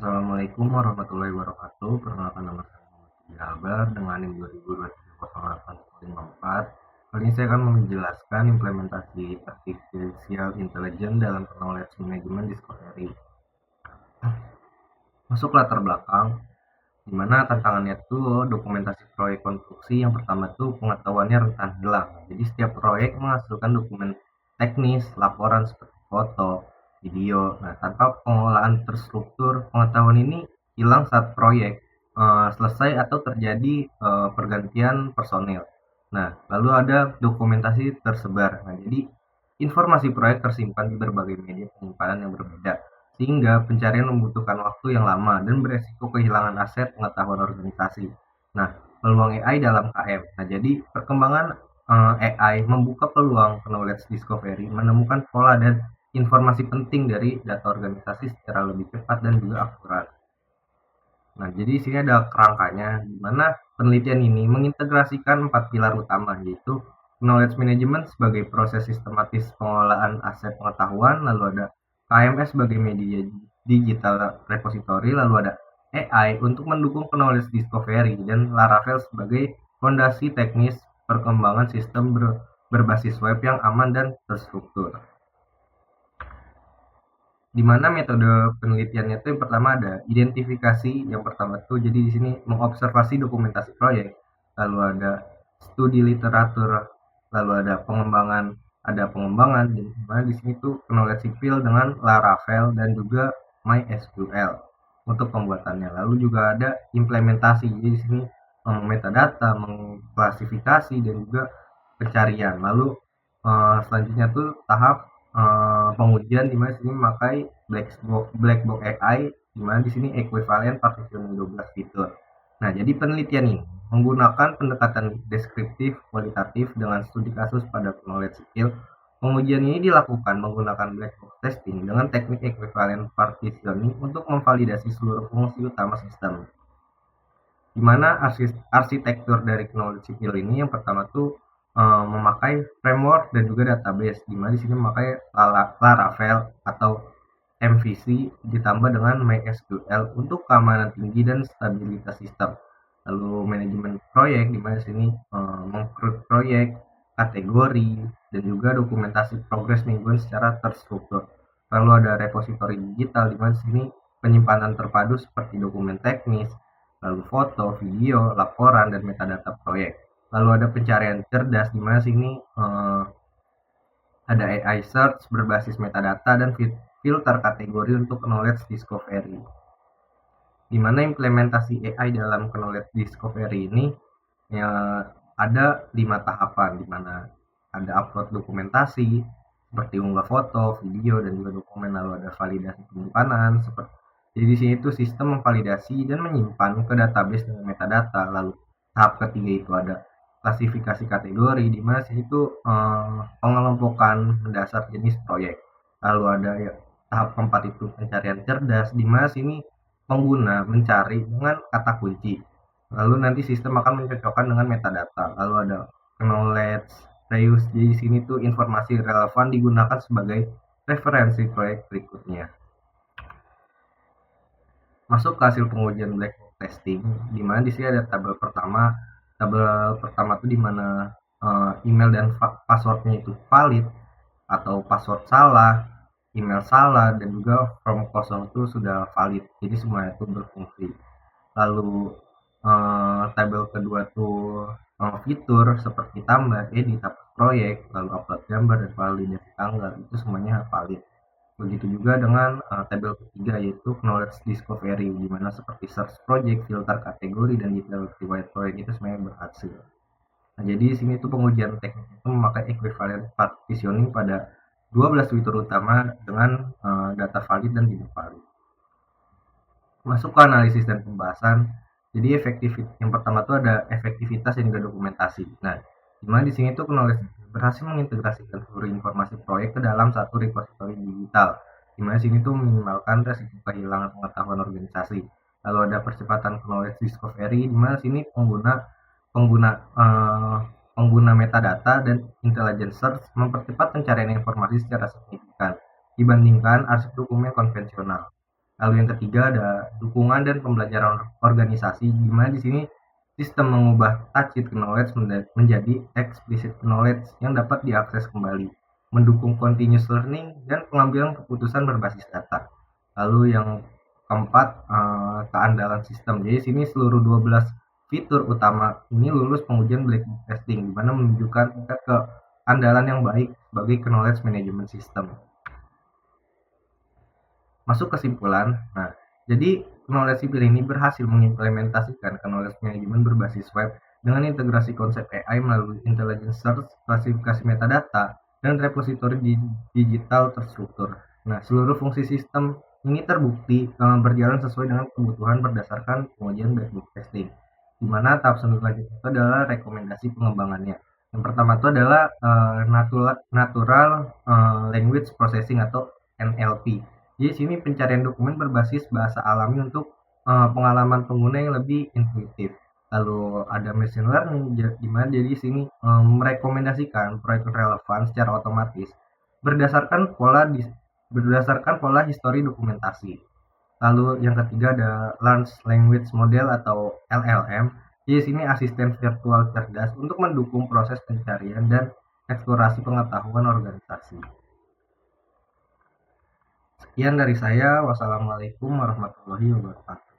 Assalamualaikum warahmatullahi wabarakatuh. Perkenalkan nama saya Muhammad Albar dengan NIM 20230854. Kali ini saya akan menjelaskan implementasi artificial intelligence dalam knowledge management discovery. Masuk latar belakang, di mana tantangannya itu dokumentasi proyek konstruksi. Yang pertama itu pengetahuannya rentan hilang. Jadi setiap proyek menghasilkan dokumen teknis, laporan seperti foto, video. Nah, tanpa pengolahan terstruktur, pengetahuan ini hilang saat proyek selesai atau terjadi pergantian personil. Nah, lalu ada dokumentasi tersebar. Nah, jadi informasi proyek tersimpan di berbagai media penyimpanan yang berbeda, sehingga pencarian membutuhkan waktu yang lama dan beresiko kehilangan aset pengetahuan organisasi. Nah, peluang AI dalam KM. Nah, jadi perkembangan AI membuka peluang knowledge discovery, menemukan pola dan informasi penting dari data organisasi secara lebih cepat dan juga akurat. Nah, jadi sini ada kerangkanya, di mana penelitian ini mengintegrasikan 4 pilar utama, yaitu knowledge management sebagai proses sistematis pengelolaan aset pengetahuan, lalu ada KMS sebagai media digital repository, lalu ada AI untuk mendukung knowledge discovery, dan Laravel sebagai fondasi teknis perkembangan sistem berbasis web yang aman dan terstruktur. Di mana metode penelitiannya itu yang pertama ada identifikasi, yang pertama tuh jadi di sini mengobservasi dokumentasi proyek, lalu ada studi literatur, lalu ada pengembangan di mana di sini tuh knowledge sipil dengan Laravel dan juga MySQL untuk pembuatannya. Lalu juga ada implementasi, jadi di sini metadata, mengklasifikasi dan juga pencarian. Lalu selanjutnya tuh tahap pengujian di mana sini memakai black box AI, di mana di sini equivalent partitioning 12 fitur. Nah, jadi penelitian ini menggunakan pendekatan deskriptif kualitatif dengan studi kasus pada knowledge skill. Pengujian ini dilakukan menggunakan black box testing dengan teknik equivalent partitioning untuk memvalidasi seluruh fungsi utama sistem. Di mana arsitektur dari knowledge skill ini yang pertama tuh memakai framework dan juga database, di mana di sini memakai Laravel atau MVC ditambah dengan MySQL untuk keamanan tinggi dan stabilitas sistem. Lalu manajemen proyek, di mana di sini mengcreate proyek, kategori, dan juga dokumentasi progres mingguan secara terstruktur. Lalu ada repository digital, di mana di sini penyimpanan terpadu seperti dokumen teknis, lalu foto, video, laporan, dan metadata proyek. Lalu ada pencarian cerdas, di mana sini ada AI search berbasis metadata dan filter kategori untuk knowledge discovery. Di mana implementasi AI dalam knowledge discovery ini ya, ada 5 tahapan, di mana ada upload dokumentasi seperti unggah foto, video, dan juga dokumen. Lalu ada validasi penyimpanan seperti, jadi di sini itu sistem memvalidasi dan menyimpan ke database dengan metadata. Lalu tahap ketiga itu ada klasifikasi kategori, di mana sini itu pengelompokan mendasar jenis proyek. Lalu ada ya, tahap keempat itu pencarian cerdas, di mana sini pengguna mencari dengan kata kunci. Lalu nanti sistem akan mencocokkan dengan metadata. Lalu ada knowledge reuse, di sini tuh informasi relevan digunakan sebagai referensi proyek berikutnya. Masuk ke hasil pengujian black box testing, di mana di sini ada tabel pertama. Tabel pertama itu di mana email dan passwordnya itu valid atau password salah, email salah, dan juga form kosong itu sudah valid. Jadi semuanya itu berfungsi. Lalu tabel kedua tuh fitur seperti tambah, edit, upload proyek, lalu upload gambar, dan validasi tanggal, itu semuanya valid. Begitu juga dengan tabel ketiga, yaitu knowledge discovery, di mana seperti search project, filter kategori, dan detail riwayat proyek itu semuanya berhasil. Nah, jadi di sini tuh pengujian teknik itu memakai equivalent partitioning pada 12 fitur utama dengan data valid dan tidak valid. Masuk ke analisis dan pembahasan. Jadi yang pertama tuh ada efektivitas dan juga dokumentasi. Nah, dimana di sini tuh knowledge berhasil mengintegrasikan seluruh informasi proyek ke dalam satu repository digital, dimana sini tuh meminimalkan resiko kehilangan pengetahuan organisasi. Lalu ada percepatan knowledge discovery, dimana sini pengguna metadata dan intelligence search mempercepat pencarian informasi secara signifikan dibandingkan arsip dokumen konvensional. Lalu yang ketiga ada dukungan dan pembelajaran organisasi, di mana di sini sistem mengubah tacit knowledge menjadi explicit knowledge yang dapat diakses kembali, mendukung continuous learning dan pengambilan keputusan berbasis data. Lalu yang keempat, keandalan sistem. Jadi sini seluruh 12 fitur utama ini lulus pengujian black box testing, di mana menunjukkan tingkat keandalan yang baik sebagai knowledge management system. Masuk kesimpulan, nah, jadi knowledge sipil ini berhasil mengimplementasikan knowledge management berbasis web dengan integrasi konsep AI melalui intelligence search, klasifikasi metadata, dan repositori digital terstruktur. Nah, seluruh fungsi sistem ini terbukti berjalan sesuai dengan kebutuhan berdasarkan pengujian black box testing, di mana tahap selanjutnya itu adalah rekomendasi pengembangannya. Yang pertama itu adalah natural language processing atau NLP. Jadi sini pencarian dokumen berbasis bahasa alami untuk pengalaman pengguna yang lebih intuitif. Lalu ada machine learning, di mana jadi sini merekomendasikan proyek relevan secara otomatis berdasarkan pola histori dokumentasi. Lalu yang ketiga ada large language model atau LLM. Di sini asisten virtual cerdas untuk mendukung proses pencarian dan eksplorasi pengetahuan organisasi. Sekian dari saya. Wassalamualaikum warahmatullahi wabarakatuh.